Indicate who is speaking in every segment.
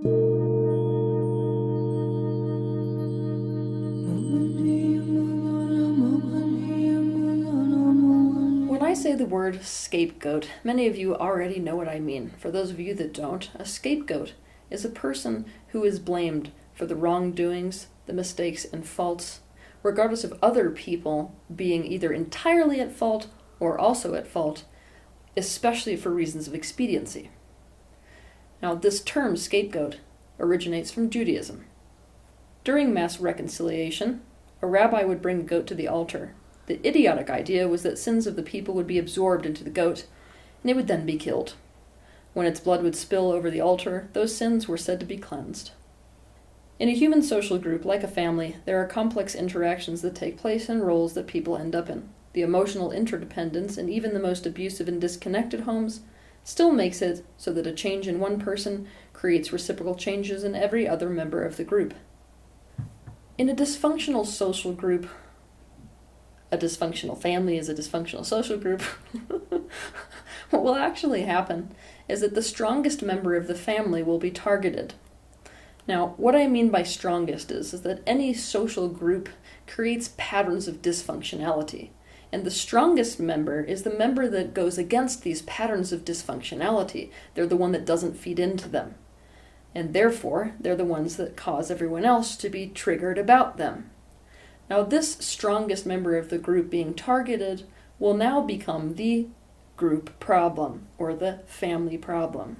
Speaker 1: When I say the word scapegoat, many of you already know what I mean. For those of you that don't, a scapegoat is a person who is blamed for the wrongdoings, the mistakes, and faults, regardless of other people being either entirely at fault or also at fault, especially for reasons of expediency. Now, this term scapegoat originates from Judaism. During mass reconciliation, a rabbi would bring a goat to the altar. The idiotic idea was that sins of the people would be absorbed into the goat, and it would then be killed. When its blood would spill over the altar, those sins were said to be cleansed. In a human social group, like a family, there are complex interactions that take place and roles that people end up in. The emotional interdependence in even the most abusive and disconnected homes still makes it so that a change in one person creates reciprocal changes in every other member of the group. In a dysfunctional social group, a dysfunctional family is a dysfunctional social group, what will actually happen is that the strongest member of the family will be targeted. Now, what I mean by strongest is that any social group creates patterns of dysfunctionality, and the strongest member is the member that goes against these patterns of dysfunctionality. They're the one that doesn't feed into them, and therefore they're the ones that cause everyone else to be triggered about them. Now, this strongest member of the group being targeted will now become the group problem, or the family problem.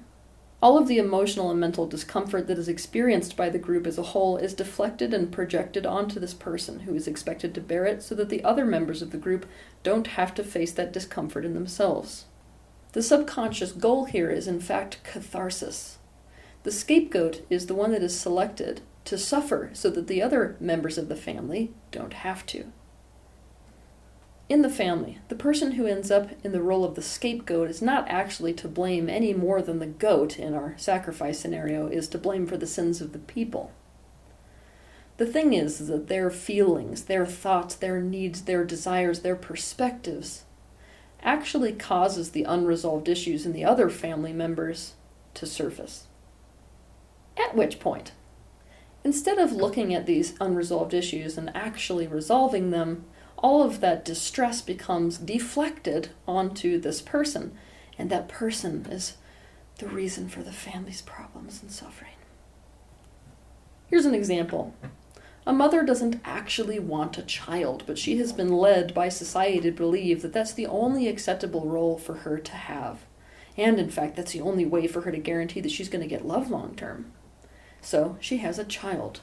Speaker 1: All of the emotional and mental discomfort that is experienced by the group as a whole is deflected and projected onto this person, who is expected to bear it so that the other members of the group don't have to face that discomfort in themselves. The subconscious goal here is, in fact, catharsis. The scapegoat is the one that is selected to suffer so that the other members of the family don't have to. In the family, the person who ends up in the role of the scapegoat is not actually to blame any more than the goat in our sacrifice scenario is to blame for the sins of the people. The thing is that their feelings, their thoughts, their needs, their desires, their perspectives actually causes the unresolved issues in the other family members to surface. At which point, instead of looking at these unresolved issues and actually resolving them, all of that distress becomes deflected onto this person, and that person is the reason for the family's problems and suffering. Here's an example. A mother doesn't actually want a child, but she has been led by society to believe that that's the only acceptable role for her to have. And in fact, that's the only way for her to guarantee that she's going to get love long term. So she has a child.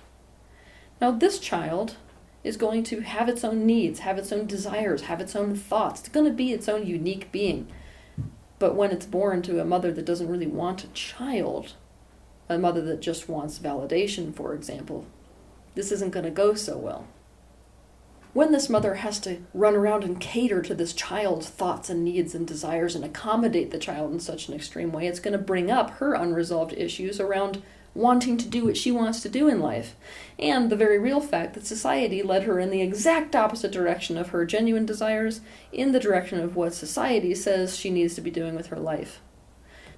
Speaker 1: Now this child is going to have its own needs, have its own desires, have its own thoughts. It's going to be its own unique being. But when it's born to a mother that doesn't really want a child, a mother that just wants validation, for example, this isn't going to go so well. When this mother has to run around and cater to this child's thoughts and needs and desires and accommodate the child in such an extreme way, it's going to bring up her unresolved issues around wanting to do what she wants to do in life, and the very real fact that society led her in the exact opposite direction of her genuine desires, in the direction of what society says she needs to be doing with her life.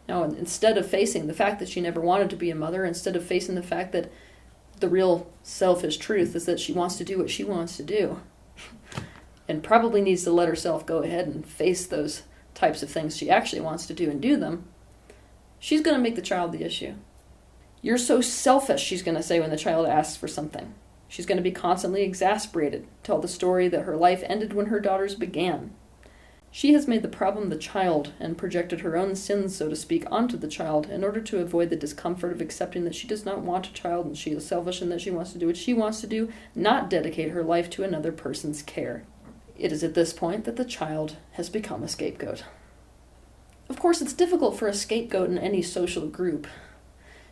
Speaker 1: Now, instead of facing the fact that she never wanted to be a mother, instead of facing the fact that the real selfish truth is that she wants to do what she wants to do, and probably needs to let herself go ahead and face those types of things she actually wants to do and do them, she's going to make the child the issue. You're so selfish, she's going to say when the child asks for something. She's going to be constantly exasperated, tell the story that her life ended when her daughters began. She has made the problem the child and projected her own sins, so to speak, onto the child in order to avoid the discomfort of accepting that she does not want a child and she is selfish and that she wants to do what she wants to do, not dedicate her life to another person's care. It is at this point that the child has become a scapegoat. Of course, it's difficult for a scapegoat in any social group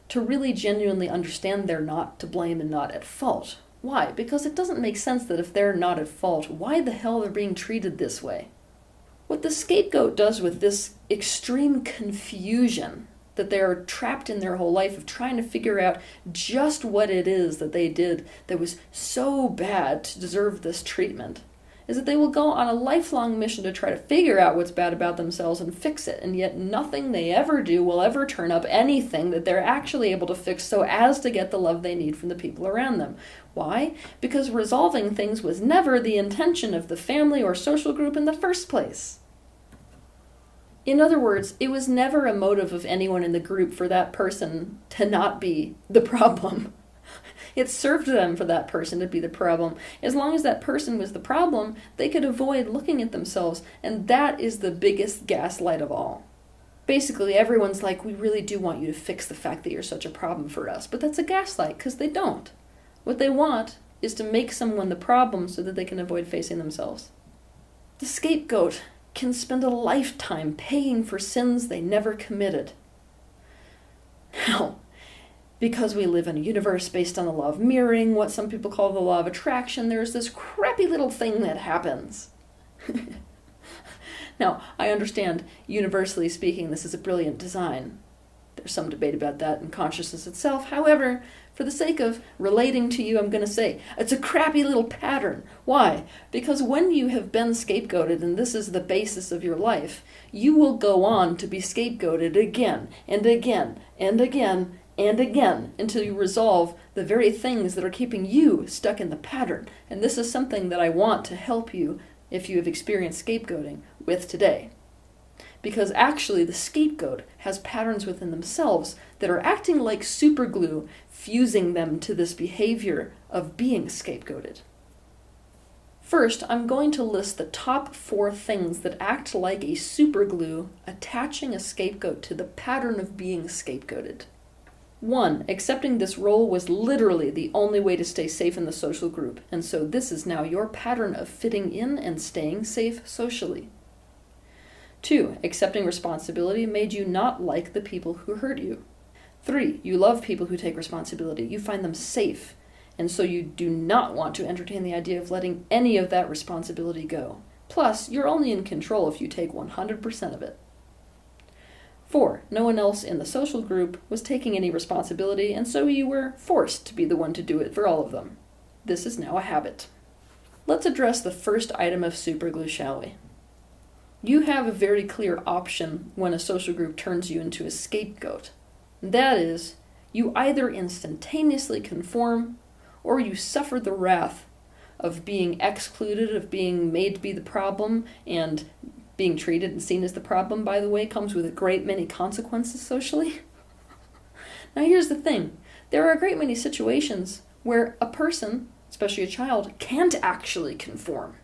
Speaker 1: to really genuinely understand they're not to blame and not at fault. Why? Because it doesn't make sense that if they're not at fault, why the hell they're being treated this way? What the scapegoat does with this extreme confusion that they're trapped in their whole life of trying to figure out just what it is that they did that was so bad to deserve this treatment, is that they will go on a lifelong mission to try to figure out what's bad about themselves and fix it, and yet nothing they ever do will ever turn up anything that they're actually able to fix so as to get the love they need from the people around them. Why? Because resolving things was never the intention of the family or social group in the first place. In other words, it was never a motive of anyone in the group for that person to not be the problem. It served them for that person to be the problem. As long as that person was the problem, they could avoid looking at themselves, and that is the biggest gaslight of all. Basically, everyone's like, we really do want you to fix the fact that you're such a problem for us, but that's a gaslight, because they don't. What they want is to make someone the problem so that they can avoid facing themselves. The scapegoat can spend a lifetime paying for sins they never committed. Now, because we live in a universe based on the law of mirroring, what some people call the law of attraction, there's this crappy little thing that happens. Now, I understand, universally speaking, this is a brilliant design. There's some debate about that in consciousness itself. However, for the sake of relating to you, I'm going to say it's a crappy little pattern. Why? Because when you have been scapegoated, and this is the basis of your life, you will go on to be scapegoated again and again and again and again until you resolve the very things that are keeping you stuck in the pattern. And this is something that I want to help you, if you have experienced scapegoating, with today. Because actually the scapegoat has patterns within themselves that are acting like superglue, fusing them to this behavior of being scapegoated. First, I'm going to list the top 4 things that act like a superglue attaching a scapegoat to the pattern of being scapegoated. 1. Accepting this role was literally the only way to stay safe in the social group, and so this is now your pattern of fitting in and staying safe socially. 2. Accepting responsibility made you not like the people who hurt you. 3. You love people who take responsibility. You find them safe, and so you do not want to entertain the idea of letting any of that responsibility go. Plus, you're only in control if you take 100% of it. 4. No one else in the social group was taking any responsibility, and so you were forced to be the one to do it for all of them. This is now a habit. Let's address the first item of superglue, shall we? You have a very clear option when a social group turns you into a scapegoat. That is, you either instantaneously conform, or you suffer the wrath of being excluded, of being made to be the problem, and being treated and seen as the problem, by the way, comes with a great many consequences socially. Now here's the thing. There are a great many situations where a person, especially a child, can't actually conform.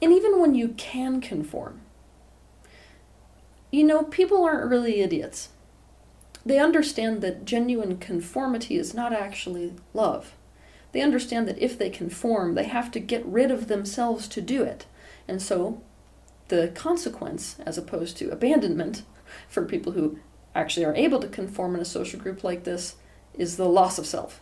Speaker 1: And even when you can conform, people aren't really idiots. They understand that genuine conformity is not actually love. They understand that if they conform, they have to get rid of themselves to do it. And so the consequence, as opposed to abandonment, for people who actually are able to conform in a social group like this, is the loss of self.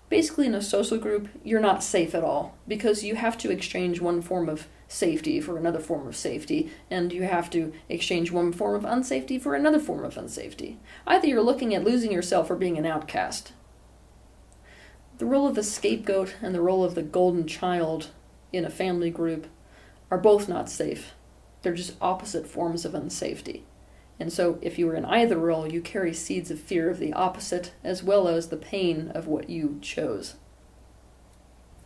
Speaker 1: Basically, in a social group, you're not safe at all, because you have to exchange one form of safety for another form of safety, and you have to exchange one form of unsafety for another form of unsafety. Either you're looking at losing yourself or being an outcast. The role of the scapegoat and the role of the golden child in a family group are both not safe. They're just opposite forms of unsafety. And so if you are in either role, you carry seeds of fear of the opposite, as well as the pain of what you chose.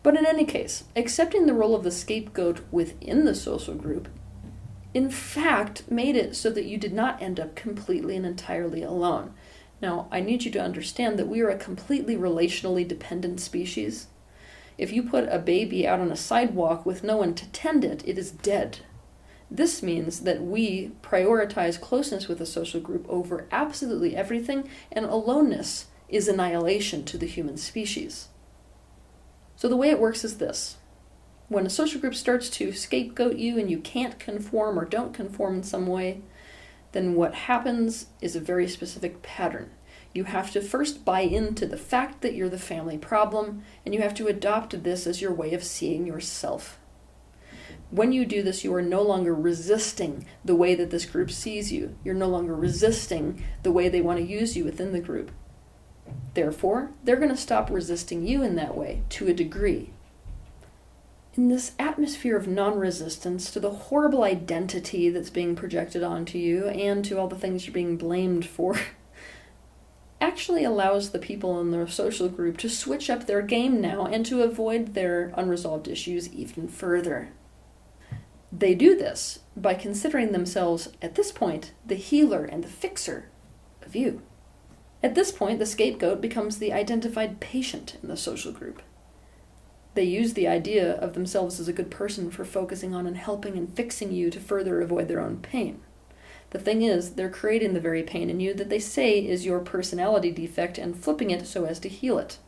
Speaker 1: But in any case, accepting the role of the scapegoat within the social group, in fact, made it so that you did not end up completely and entirely alone. Now, I need you to understand that we are a completely relationally dependent species. If you put a baby out on a sidewalk with no one to tend it, it is dead. This means that we prioritize closeness with a social group over absolutely everything, and aloneness is annihilation to the human species. So the way it works is this. When a social group starts to scapegoat you and you can't conform or don't conform in some way, then what happens is a very specific pattern. You have to first buy into the fact that you're the family problem, and you have to adopt this as your way of seeing yourself. When you do this, you are no longer resisting the way that this group sees you. You're no longer resisting the way they want to use you within the group. Therefore, they're going to stop resisting you in that way, to a degree. In this atmosphere of non-resistance to the horrible identity that's being projected onto you and to all the things you're being blamed for, actually allows the people in their social group to switch up their game now and to avoid their unresolved issues even further. They do this by considering themselves, at this point, the healer and the fixer of you. At this point, the scapegoat becomes the identified patient in the social group. They use the idea of themselves as a good person for focusing on and helping and fixing you to further avoid their own pain. The thing is, they're creating the very pain in you that they say is your personality defect and flipping it so as to heal it.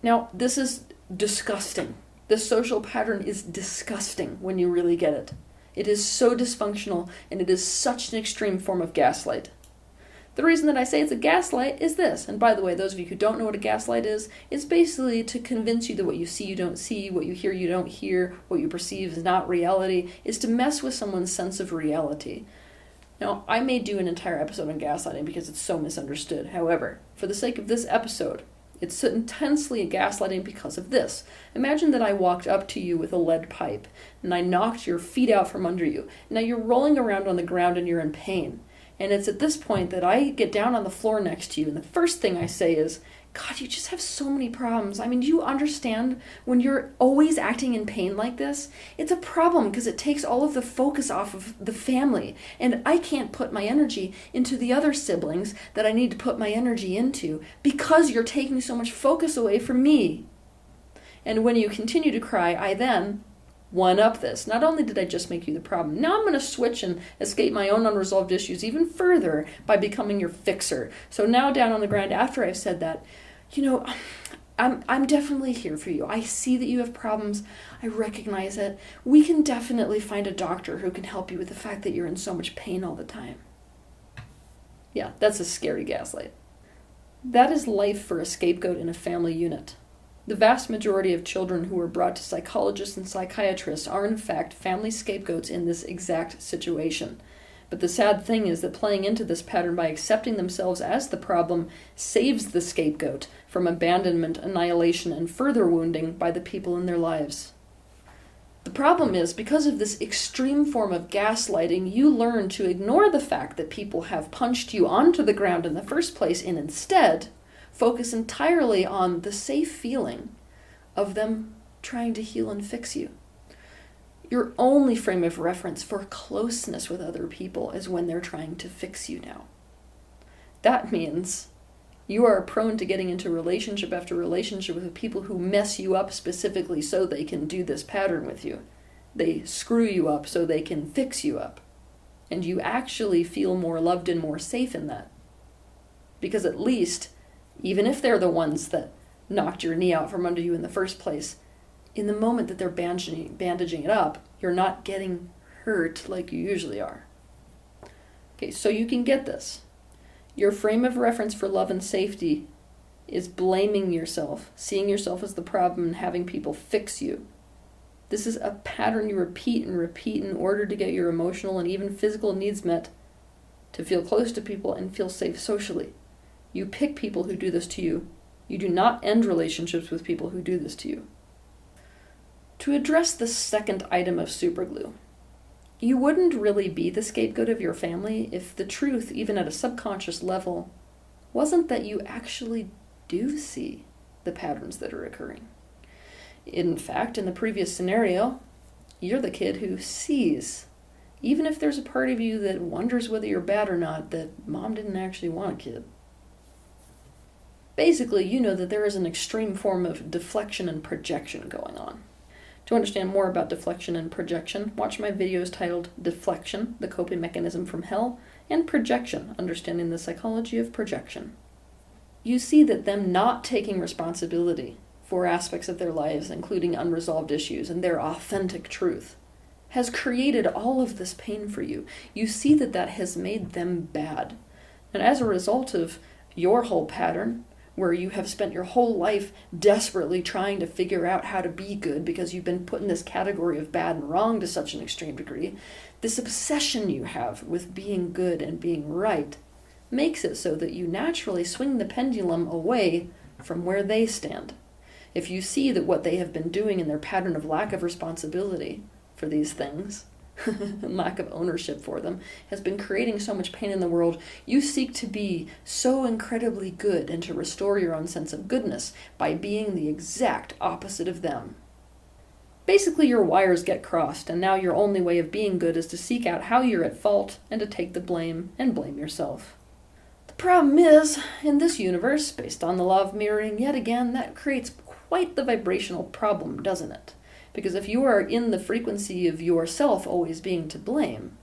Speaker 1: Now, this is disgusting. This social pattern is disgusting when you really get it. It is so dysfunctional, and it is such an extreme form of gaslight. The reason that I say it's a gaslight is this, and by the way, those of you who don't know what a gaslight is, it's basically to convince you that what you see you don't see, what you hear you don't hear, what you perceive is not reality, is to mess with someone's sense of reality. Now, I may do an entire episode on gaslighting because it's so misunderstood. However, for the sake of this episode, it's so intensely gaslighting because of this. Imagine that I walked up to you with a lead pipe, and I knocked your feet out from under you. Now you're rolling around on the ground and you're in pain. And it's at this point that I get down on the floor next to you, and the first thing I say is, God, you just have so many problems. I mean, do you understand when you're always acting in pain like this? It's a problem because it takes all of the focus off of the family, and I can't put my energy into the other siblings that I need to put my energy into because you're taking so much focus away from me. And when you continue to cry, I then one-up this. Not only did I just make you the problem, now I'm going to switch and escape my own unresolved issues even further by becoming your fixer. So now down on the ground, after I've said that, I'm definitely here for you. I see that you have problems. I recognize it. We can definitely find a doctor who can help you with the fact that you're in so much pain all the time. Yeah, that's a scary gaslight. That is life for a scapegoat in a family unit. The vast majority of children who are brought to psychologists and psychiatrists are in fact family scapegoats in this exact situation. But the sad thing is that playing into this pattern by accepting themselves as the problem saves the scapegoat from abandonment, annihilation, and further wounding by the people in their lives. The problem is, because of this extreme form of gaslighting, you learn to ignore the fact that people have punched you onto the ground in the first place and instead focus entirely on the safe feeling of them trying to heal and fix you. Your only frame of reference for closeness with other people is when they're trying to fix you now. That means you are prone to getting into relationship after relationship with people who mess you up specifically so they can do this pattern with you. They screw you up so they can fix you up. And you actually feel more loved and more safe in that. Because at least, even if they're the ones that knocked your knee out from under you in the first place, in the moment that they're bandaging it up, you're not getting hurt like you usually are. Okay, so you can get this. Your frame of reference for love and safety is blaming yourself, seeing yourself as the problem, and having people fix you. This is a pattern you repeat and repeat in order to get your emotional and even physical needs met, to feel close to people and feel safe socially. You pick people who do this to you. You do not end relationships with people who do this to you. To address the second item of superglue, you wouldn't really be the scapegoat of your family if the truth, even at a subconscious level, wasn't that you actually do see the patterns that are occurring. In fact, in the previous scenario, you're the kid who sees, even if there's a part of you that wonders whether you're bad or not, that mom didn't actually want a kid. Basically, you know that there is an extreme form of deflection and projection going on. To understand more about deflection and projection, watch my videos titled Deflection, the Coping Mechanism from Hell, and Projection, Understanding the Psychology of Projection. You see that them not taking responsibility for aspects of their lives, including unresolved issues and their authentic truth, has created all of this pain for you. You see that that has made them bad. And as a result of your whole pattern, where you have spent your whole life desperately trying to figure out how to be good because you've been put in this category of bad and wrong to such an extreme degree, this obsession you have with being good and being right makes it so that you naturally swing the pendulum away from where they stand. If you see that what they have been doing in their pattern of lack of responsibility for these things, and lack of ownership for them, has been creating so much pain in the world, you seek to be so incredibly good and to restore your own sense of goodness by being the exact opposite of them. Basically, your wires get crossed, and now your only way of being good is to seek out how you're at fault and to take the blame and blame yourself. The problem is, in this universe, based on the law of mirroring, yet again, that creates quite the vibrational problem, doesn't it? Because if you are in the frequency of yourself always being to blame,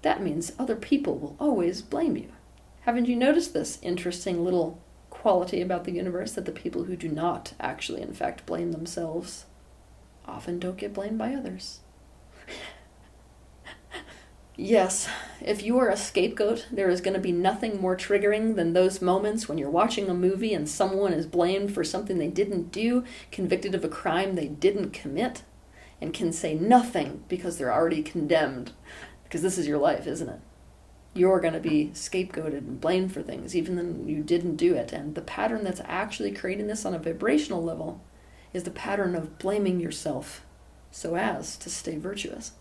Speaker 1: that means other people will always blame you. Haven't you noticed this interesting little quality about the universe, that the people who do not actually, in fact, blame themselves often don't get blamed by others? Yes, if you are a scapegoat, there is going to be nothing more triggering than those moments when you're watching a movie and someone is blamed for something they didn't do, convicted of a crime they didn't commit, and can say nothing because they're already condemned. Because this is your life, isn't it? You're going to be scapegoated and blamed for things, even though you didn't do it. And the pattern that's actually creating this on a vibrational level is the pattern of blaming yourself so as to stay virtuous.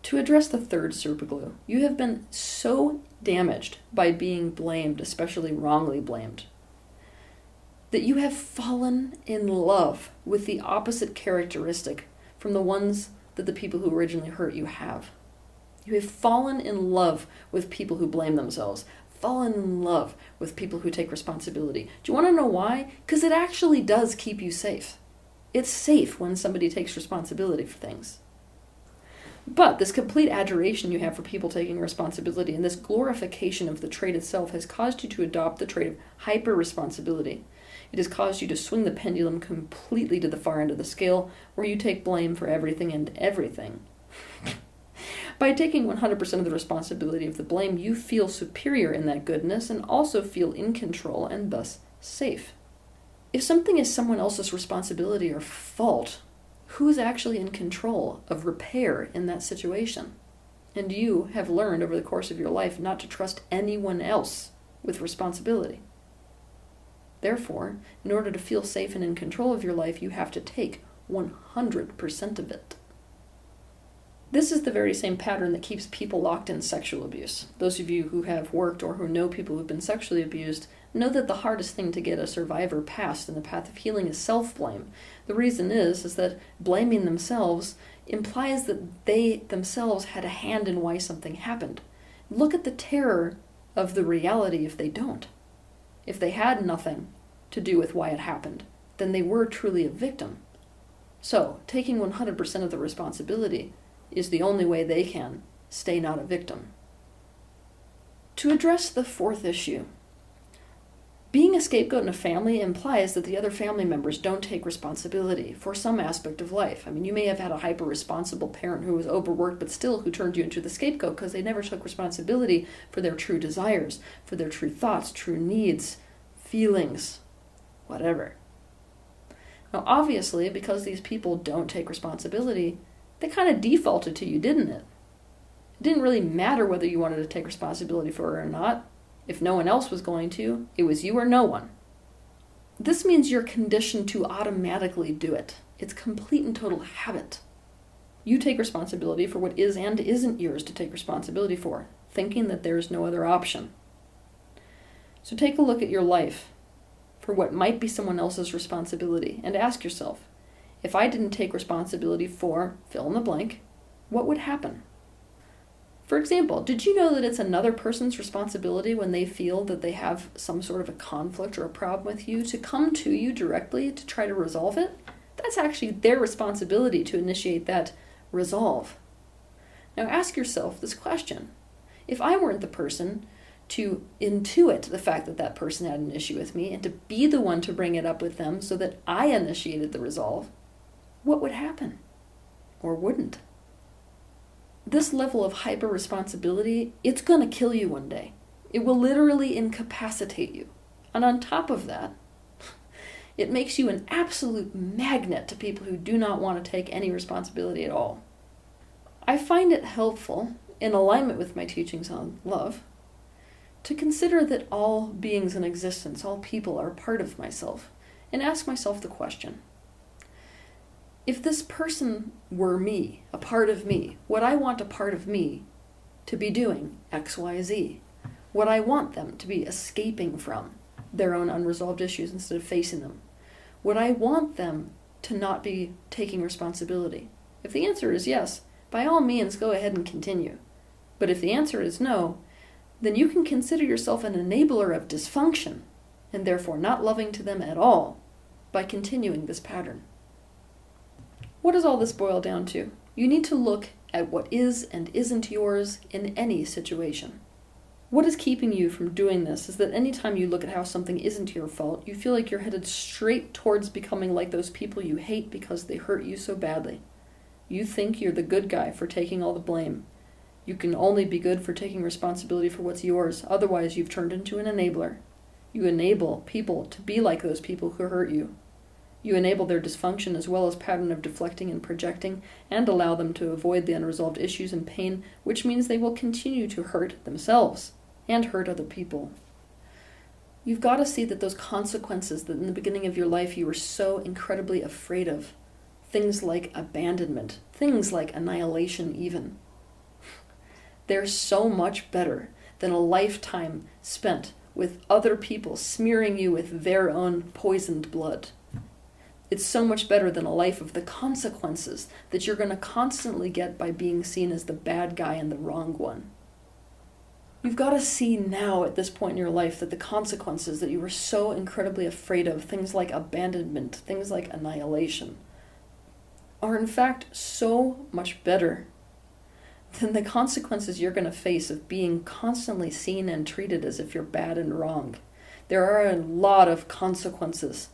Speaker 1: To address the third superglue, you have been so damaged by being blamed, especially wrongly blamed, that you have fallen in love with the opposite characteristic from the ones that the people who originally hurt you have. You have fallen in love with people who blame themselves, fallen in love with people who take responsibility. Do you want to know why? Because it actually does keep you safe. It's safe when somebody takes responsibility for things. But this complete adoration you have for people taking responsibility and this glorification of the trait itself has caused you to adopt the trait of hyper-responsibility. It has caused you to swing the pendulum completely to the far end of the scale, where you take blame for everything and everything. By taking 100% of the responsibility of the blame, you feel superior in that goodness and also feel in control and thus safe. If something is someone else's responsibility or fault, who's actually in control of repair in that situation? And you have learned over the course of your life not to trust anyone else with responsibility. Therefore, in order to feel safe and in control of your life, you have to take 100% of it. This is the very same pattern that keeps people locked in sexual abuse. Those of you who have worked or who know people who've been sexually abused know that the hardest thing to get a survivor past in the path of healing is self-blame. The reason is that blaming themselves implies that they themselves had a hand in why something happened. Look at the terror of the reality if they don't. If they had nothing to do with why it happened, then they were truly a victim. So, taking 100% of the responsibility is the only way they can stay not a victim. To address the fourth issue, being a scapegoat in a family implies that the other family members don't take responsibility for some aspect of life. I mean, you may have had a hyper-responsible parent who was overworked, but still who turned you into the scapegoat because they never took responsibility for their true desires, for their true thoughts, true needs, feelings, whatever. Now, obviously, because these people don't take responsibility, they kind of defaulted to you, didn't it? It didn't really matter whether you wanted to take responsibility for it or not. If no one else was going to, it was you or no one. This means you're conditioned to automatically do it. It's complete and total habit. You take responsibility for what is and isn't yours to take responsibility for, thinking that there is no other option. So take a look at your life for what might be someone else's responsibility and ask yourself, if I didn't take responsibility for fill in the blank, what would happen? For example, did you know that it's another person's responsibility when they feel that they have some sort of a conflict or a problem with you to come to you directly to try to resolve it? That's actually their responsibility to initiate that resolve. Now ask yourself this question. If I weren't the person to intuit the fact that that person had an issue with me and to be the one to bring it up with them so that I initiated the resolve, what would happen? Or wouldn't? This level of hyper-responsibility, it's going to kill you one day. It will literally incapacitate you. And on top of that, it makes you an absolute magnet to people who do not want to take any responsibility at all. I find it helpful, in alignment with my teachings on love, to consider that all beings in existence, all people, are part of myself, and ask myself the question: if this person were me, a part of me, would I want a part of me to be doing X, Y, Z? Would I want them to be escaping from their own unresolved issues instead of facing them? Would I want them to not be taking responsibility? If the answer is yes, by all means go ahead and continue. But if the answer is no, then you can consider yourself an enabler of dysfunction, and therefore not loving to them at all, by continuing this pattern. What does all this boil down to? You need to look at what is and isn't yours in any situation. What is keeping you from doing this is that anytime you look at how something isn't your fault, you feel like you're headed straight towards becoming like those people you hate because they hurt you so badly. You think you're the good guy for taking all the blame. You can only be good for taking responsibility for what's yours, otherwise you've turned into an enabler. You enable people to be like those people who hurt you. You enable their dysfunction as well as pattern of deflecting and projecting, and allow them to avoid the unresolved issues and pain, which means they will continue to hurt themselves and hurt other people. You've got to see that those consequences that in the beginning of your life you were so incredibly afraid of, things like abandonment, things like annihilation even, they're so much better than a lifetime spent with other people smearing you with their own poisoned blood. It's so much better than a life of the consequences that you're going to constantly get by being seen as the bad guy and the wrong one. You've got to see now at this point in your life that the consequences that you were so incredibly afraid of, things like abandonment, things like annihilation, are in fact so much better than the consequences you're going to face of being constantly seen and treated as if you're bad and wrong. There are a lot of consequences,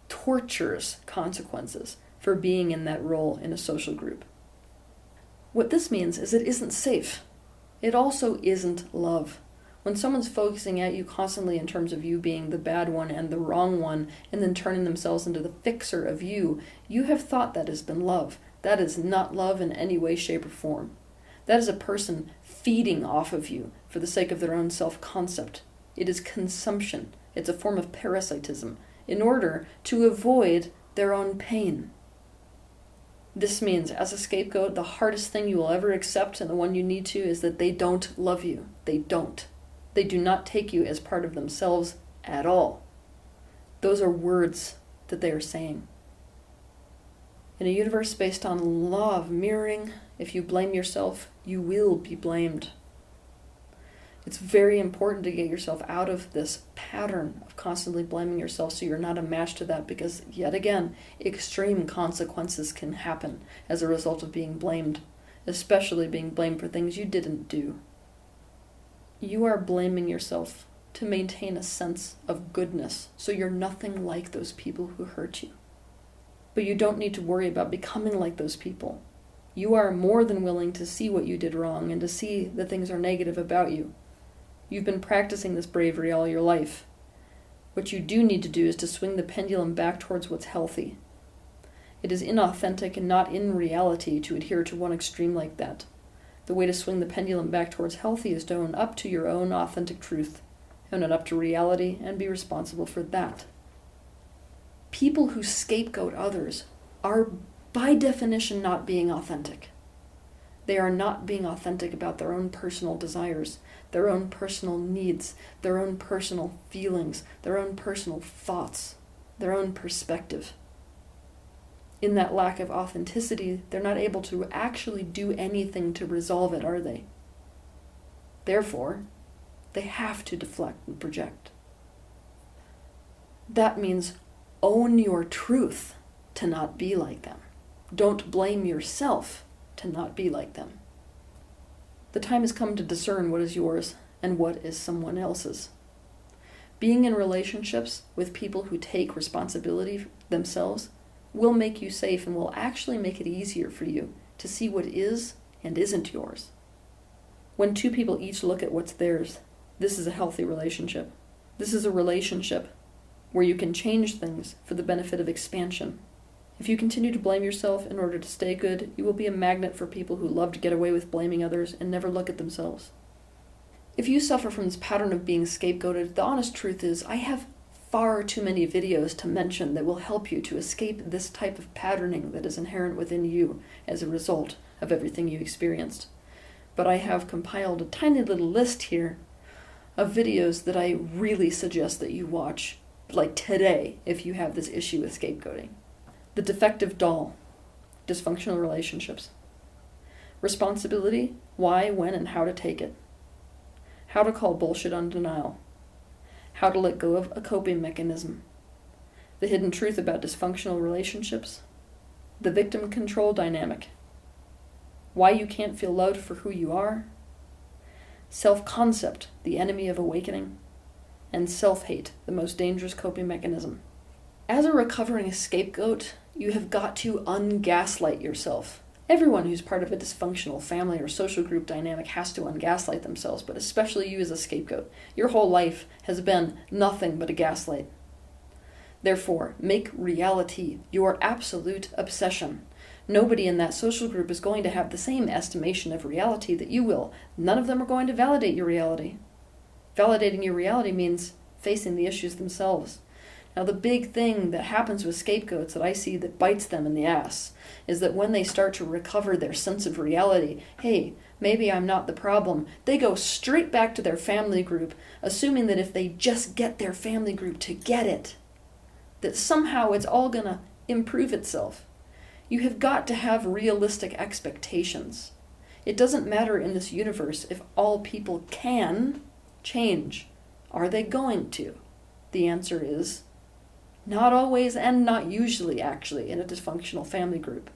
Speaker 1: torturous consequences, for being in that role in a social group. What this means is it isn't safe. It also isn't love. When someone's focusing at you constantly in terms of you being the bad one and the wrong one, and then turning themselves into the fixer of you, you have thought that has been love. That is not love in any way, shape, or form. That is a person feeding off of you for the sake of their own self-concept. It is consumption. It's a form of parasitism in order to avoid their own pain. This means, as a scapegoat, the hardest thing you will ever accept, and the one you need to, is that they don't love you. They don't. They do not take you as part of themselves at all. Those are words that they are saying. In a universe based on law of mirroring, if you blame yourself, you will be blamed. It's very important to get yourself out of this pattern of constantly blaming yourself so you're not a match to that, because, yet again, extreme consequences can happen as a result of being blamed, especially being blamed for things you didn't do. You are blaming yourself to maintain a sense of goodness, so you're nothing like those people who hurt you. But you don't need to worry about becoming like those people. You are more than willing to see what you did wrong and to see that things are negative about you. You've been practicing this bravery all your life. What you do need to do is to swing the pendulum back towards what's healthy. It is inauthentic and not in reality to adhere to one extreme like that. The way to swing the pendulum back towards healthy is to own up to your own authentic truth, own it up to reality, and be responsible for that. People who scapegoat others are by definition not being authentic. They are not being authentic about their own personal desires, their own personal needs, their own personal feelings, their own personal thoughts, their own perspective. In that lack of authenticity, they're not able to actually do anything to resolve it, are they? Therefore, they have to deflect and project. That means own your truth to not be like them. Don't blame yourself to not be like them. The time has come to discern what is yours and what is someone else's. Being in relationships with people who take responsibility themselves will make you safe and will actually make it easier for you to see what is and isn't yours. When two people each look at what's theirs, this is a healthy relationship. This is a relationship where you can change things for the benefit of expansion. If you continue to blame yourself in order to stay good, you will be a magnet for people who love to get away with blaming others and never look at themselves. If you suffer from this pattern of being scapegoated, the honest truth is I have far too many videos to mention that will help you to escape this type of patterning that is inherent within you as a result of everything you experienced. But I have compiled a tiny little list here of videos that I really suggest that you watch, like today, if you have this issue with scapegoating. The Defective Doll, Dysfunctional Relationships. Responsibility, Why, When, and How to Take It. How to Call Bullshit on Denial. How to Let Go of a Coping Mechanism. The Hidden Truth About Dysfunctional Relationships. The Victim Control Dynamic. Why You Can't Feel Loved for Who You Are. Self-concept, the enemy of awakening. And self-hate, the most dangerous coping mechanism. As a recovering scapegoat, you have got to ungaslight yourself. Everyone who's part of a dysfunctional family or social group dynamic has to ungaslight themselves, but especially you as a scapegoat. Your whole life has been nothing but a gaslight. Therefore, make reality your absolute obsession. Nobody in that social group is going to have the same estimation of reality that you will. None of them are going to validate your reality. Validating your reality means facing the issues themselves. Now, the big thing that happens with scapegoats that I see that bites them in the ass is that when they start to recover their sense of reality, hey, maybe I'm not the problem, they go straight back to their family group, assuming that if they just get their family group to get it, that somehow it's all going to improve itself. You have got to have realistic expectations. It doesn't matter in this universe if all people can change. Are they going to? The answer is not always and not usually, actually, in a dysfunctional family group.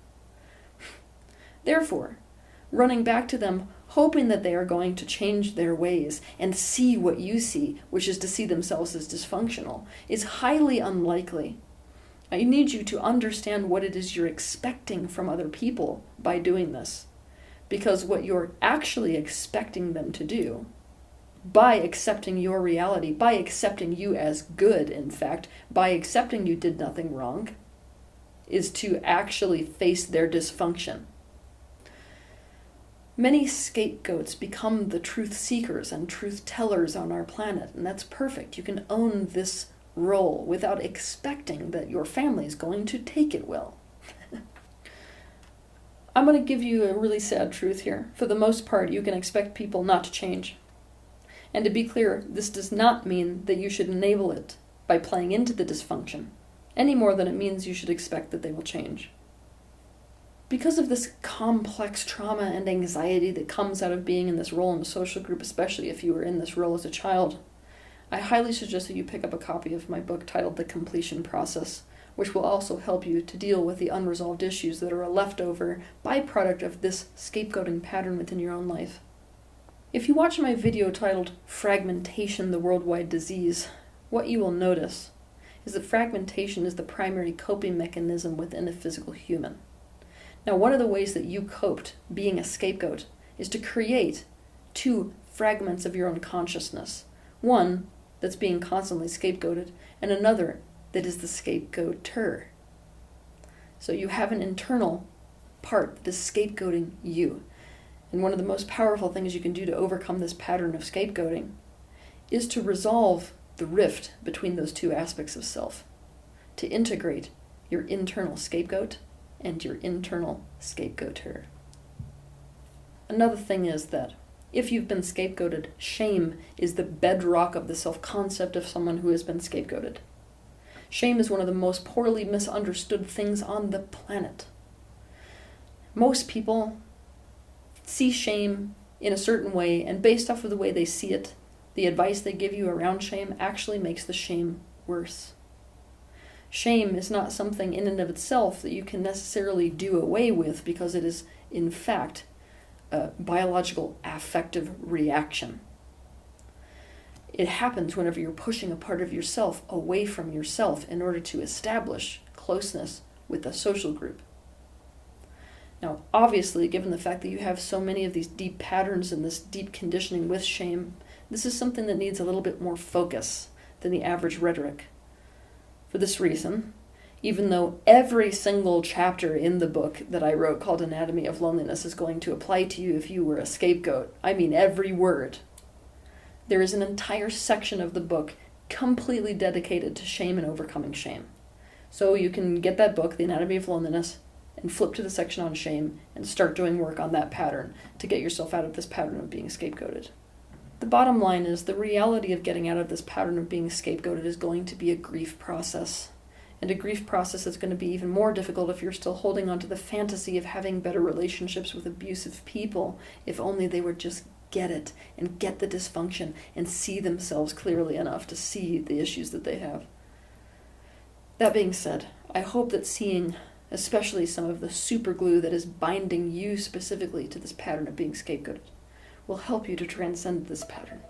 Speaker 1: Therefore, running back to them, hoping that they are going to change their ways and see what you see, which is to see themselves as dysfunctional, is highly unlikely. I need you to understand what it is you're expecting from other people by doing this. Because what you're actually expecting them to do, by accepting your reality, by accepting you as good, in fact, by accepting you did nothing wrong, is to actually face their dysfunction. Many scapegoats become the truth seekers and truth tellers on our planet, and that's perfect. You can own this role without expecting that your family is going to take it well. I'm going to give you a really sad truth here. For the most part, you can expect people not to change. And to be clear, this does not mean that you should enable it by playing into the dysfunction, any more than it means you should expect that they will change. Because of this complex trauma and anxiety that comes out of being in this role in a social group, especially if you were in this role as a child, I highly suggest that you pick up a copy of my book titled The Completion Process, which will also help you to deal with the unresolved issues that are a leftover byproduct of this scapegoating pattern within your own life. If you watch my video titled Fragmentation, the Worldwide Disease, what you will notice is that fragmentation is the primary coping mechanism within a physical human. Now, one of the ways that you coped being a scapegoat is to create two fragments of your own consciousness. One that's being constantly scapegoated, and another that is the scapegoater. So you have an internal part that is scapegoating you. And one of the most powerful things you can do to overcome this pattern of scapegoating is to resolve the rift between those two aspects of self, to integrate your internal scapegoat and your internal scapegoater. Another thing is that if you've been scapegoated, shame is the bedrock of the self-concept of someone who has been scapegoated. Shame is one of the most poorly misunderstood things on the planet. Most people see shame in a certain way, and based off of the way they see it, the advice they give you around shame actually makes the shame worse. Shame is not something in and of itself that you can necessarily do away with because it is, in fact, a biological affective reaction. It happens whenever you're pushing a part of yourself away from yourself in order to establish closeness with a social group. Now, obviously, given the fact that you have so many of these deep patterns and this deep conditioning with shame, this is something that needs a little bit more focus than the average rhetoric. For this reason, even though every single chapter in the book that I wrote called Anatomy of Loneliness is going to apply to you if you were a scapegoat, I mean every word, there is an entire section of the book completely dedicated to shame and overcoming shame. So you can get that book, The Anatomy of Loneliness, and flip to the section on shame and start doing work on that pattern to get yourself out of this pattern of being scapegoated. The bottom line is the reality of getting out of this pattern of being scapegoated is going to be a grief process. And a grief process is going to be even more difficult if you're still holding on to the fantasy of having better relationships with abusive people, if only they would just get it and get the dysfunction and see themselves clearly enough to see the issues that they have. That being said, I hope that seeing especially some of the super glue that is binding you specifically to this pattern of being scapegoated will help you to transcend this pattern.